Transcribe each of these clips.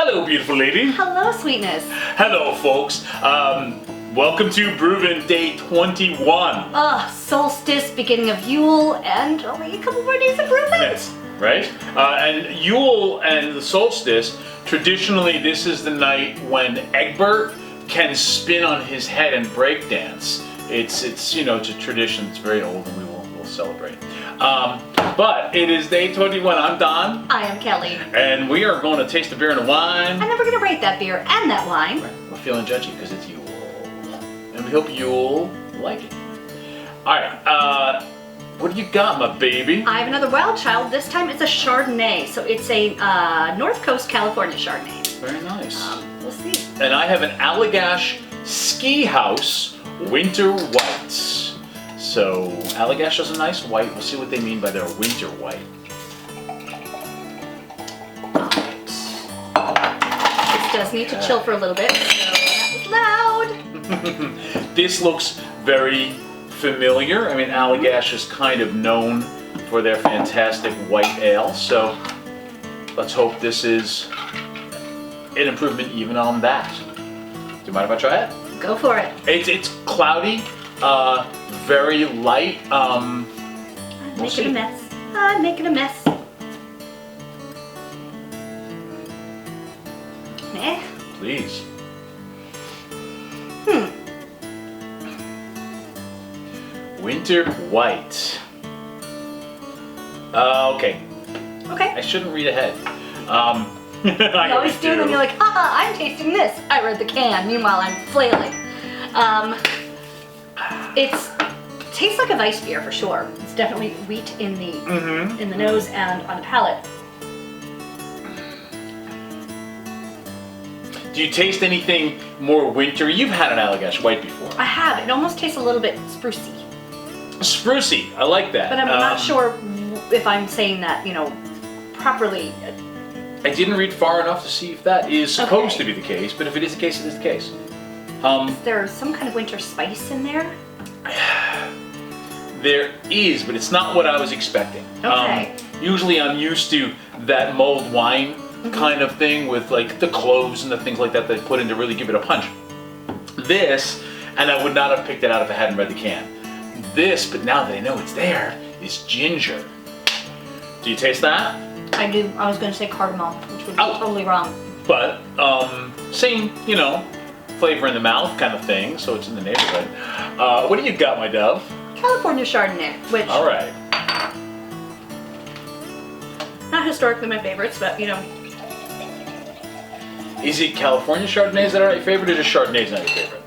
Hello, beautiful lady. Hello, sweetness. Hello, folks. Welcome to BrewVint Day 21. Solstice, beginning of Yule, and only a couple more days of BrewVint. Yes, right? And Yule and the Solstice, traditionally this is the night when Egbert can spin on his head and break dance. It's it's a tradition. It's very old, and we'll celebrate. But it is Day 21. I'm Don. I am Kelly. And we are going to taste the beer and the wine. And then we're going to rate that beer and that wine. Right. We're feeling judgy because it's Yule. And we hope you'll like it. Alright, what do you got, my baby? I have another wild child. This time it's a Chardonnay. So it's a North Coast California Chardonnay. Very nice. We'll see. And I have an Allagash Ski House Winter White. So, Allagash does a nice white. We'll see what they mean by their winter white. This does need to chill for a little bit, so that was loud. This looks very familiar. I mean, Allagash is kind of known for their fantastic white ale, so let's hope this is an improvement even on that. Do you mind if I try it? Go for it. It's cloudy, very light. I'm making a mess. I'm making a mess. Eh? Please. Winter white. Okay. Okay. I shouldn't read ahead. I You always do, and you're like, haha, I'm tasting this. I read the can, meanwhile I'm flailing. It tastes like a Weiss beer for sure. It's definitely wheat in the nose and on the palate. Do you taste anything more wintry? You've had an Allagash white before. I have. It almost tastes a little bit sprucey. Sprucey, I like that. But I'm not sure if I'm saying that, properly. I didn't read far enough to see if that is supposed to Okay. be the case, but if it is the case, it is the case. Is there some kind of winter spice in there? There is, but it's not what I was expecting. Okay. Usually I'm used to that mulled wine kind of thing with like the cloves and the things like that they put in to really give it a punch. This, and I would not have picked it out if I hadn't read the can. This, but now that I know it's there, is ginger. Do you taste that? I do. I was going to say cardamom, which would be totally wrong. But, same, flavor in the mouth kind of thing, so it's in the neighborhood. What do you got, my dove? California Chardonnay, which All right. not historically my favorites, but Is it California Chardonnays that are your favorite, or just Chardonnays not your favorite?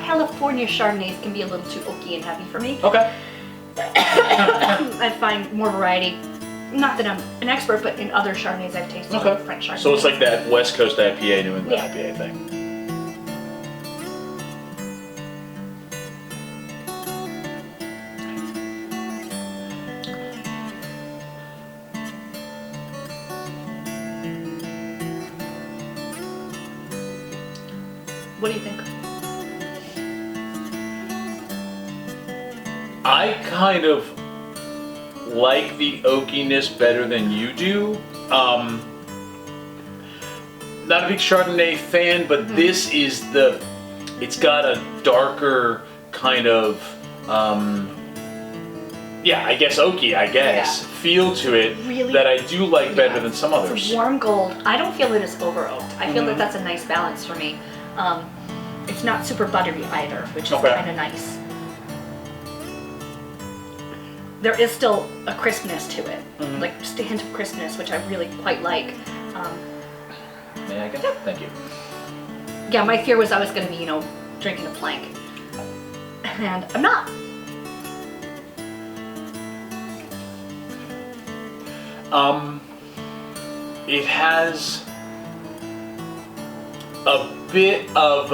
California Chardonnays can be a little too oaky and heavy for me. Okay. I find more variety. Not that I'm an expert, but in other Chardonnays I've tasted, like French Chardonnay. So it's like that West Coast IPA, New England Yeah. IPA thing. What do you think? I kind of like the oakiness better than you do. Not a big Chardonnay fan, but this is it's got a darker kind of, I guess oaky, feel to it Really? that I do like better than some others. It's warm gold. I don't feel it is over oaked. I feel that that's a nice balance for me. It's not super buttery either, which is kind of nice. There is still a crispness to it, like just a hint of crispness, which I really quite like. May I get that? Thank you. Yeah, my fear was I was going to be, drinking a plank, and I'm not. It has a bit of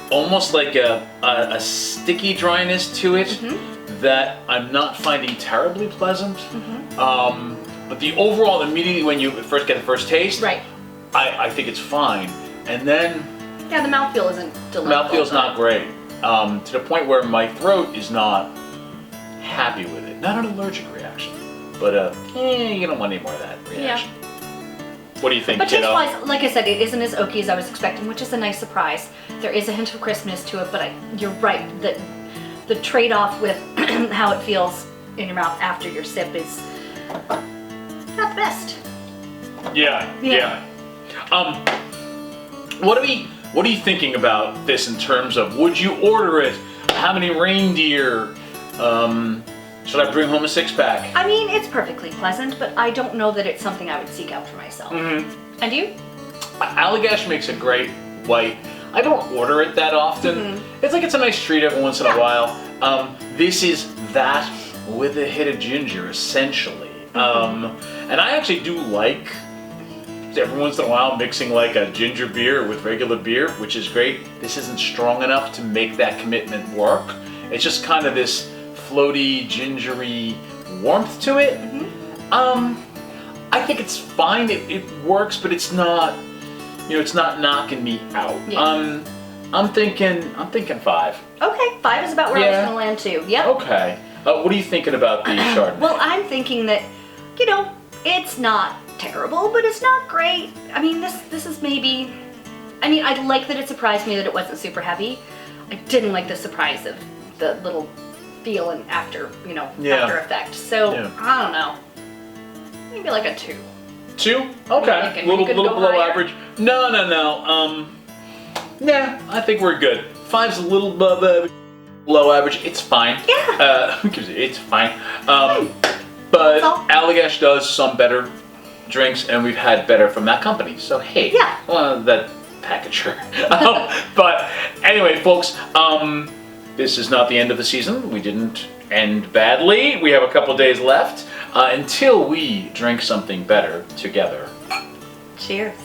almost like a sticky dryness to it that I'm not finding terribly pleasant. But the overall, immediately when you first get the first taste, Right. I think it's fine. And then Yeah, the mouthfeel isn't delightful. mouthfeel's not great. To the point where my throat is not happy with it. Not an allergic reaction. but you don't want any more of that reaction. What do you think, But kiddo? taste-wise, like I said, it isn't as oaky as I was expecting, which is a nice surprise. There is a hint of crispness to it, but you're right. The trade-off with how it feels in your mouth after your sip is not the best. Yeah. What are you thinking about this in terms of would you order it? How many reindeer? Should I bring home a 6-pack? I mean, it's perfectly pleasant, but I don't know that it's something I would seek out for myself. And you? Allagash makes a great white. I don't order it that often. It's a nice treat every once in a while. This is that with a hit of ginger, essentially. And I actually do like every once in a while mixing like a ginger beer with regular beer, which is great. This isn't strong enough to make that commitment work. It's just kind of this floaty, gingery warmth to it. I think it's fine. It works, but it's not, it's not knocking me out. I'm thinking 5. Okay, 5 is about where I was gonna land too. Yep. Okay. What are you thinking about the Chardonnay? Well, I'm thinking that, it's not terrible, but it's not great. I mean, this is maybe, I like that it surprised me that it wasn't super heavy. I didn't like the surprise of the little feel and after effect. So, I don't know. Maybe like a 2. 2? Okay. Little below average. No. Nah, I think we're good. 5's a little below average. It's fine. Yeah. It's fine. But Allagash does some better drinks, and we've had better from that company. So hey, that packager. But anyway, folks, this is not the end of the season. We didn't end badly. We have a couple days left until we drink something better together. Cheers.